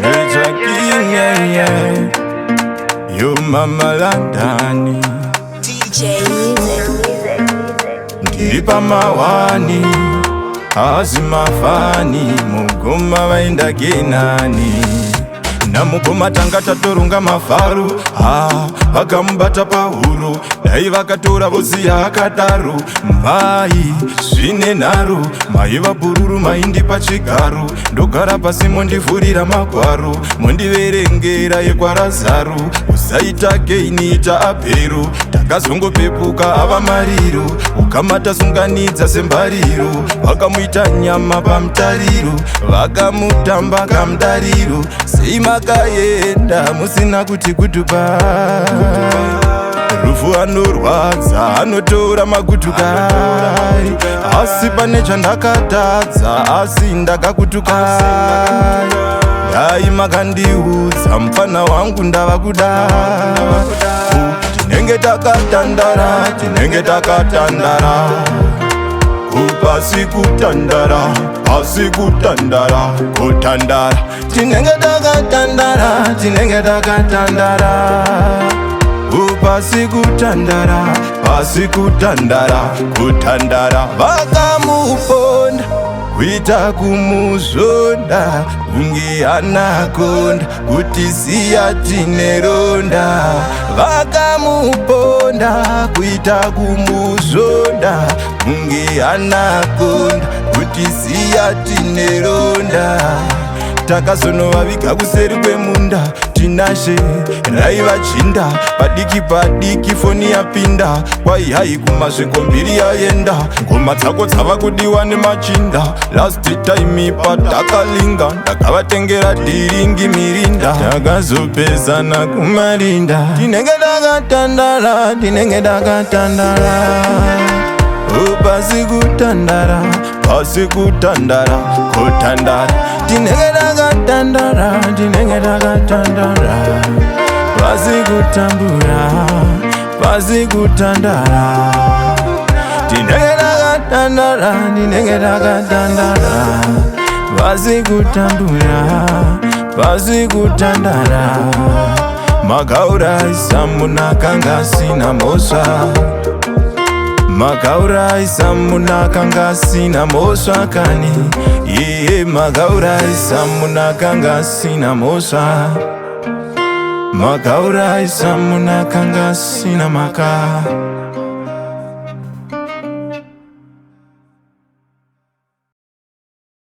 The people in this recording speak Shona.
Major King, yeah. You mama landani DJ Music. Ndilipa mawani azimafani mugoma vaenda genani na mugoma tanga tatorunga mafaru vakamubata pahuro dai vakatora voziya akadaro mai zvine nharo mai vapururu maindi pachigaro ndogara pasi mondivhurira magwaro mondiverengera yekwarazaro usaita geiniita apero takazongopepuka ava mariro ukamata sunganidza sembariro vakamuita nyama pamutariro vakamutamba kamudariro sei makaenda musina kuti kutupa rufu anorwadza anotora magutukai asi pane chandakatadza asi ndakakutukai dai makandiudza mufana wangu ndava kuda tinenge takatandara pasi kutandara kutandara tinenge takatandara pasi kutandara vakamuponda kuita kumuzonda unge anakonda kuti siya tineronda vakamuponda kuita kumuzonda unge anakonda kuti siya tineronda takazonovaviga kuseri kwemunda tinashe raiva chinda padiki foni yapinda kwai hai kumasvikombiri yaenda ngoma dzako dzava kudiwa nemachinda last time patakalinga ndakavatengera dhiringi mirinda takazopezana kumarinda tinenge takatandara pasi kutandara kutandara tinenge takatandara pasi kutandara tinenge takatandara pasi kutandara makauraisa munakanga sina mosva makauraisa munakanga sina mosva kani iye makauraisa munakanga sina mosva makauraisa munakanga sina maka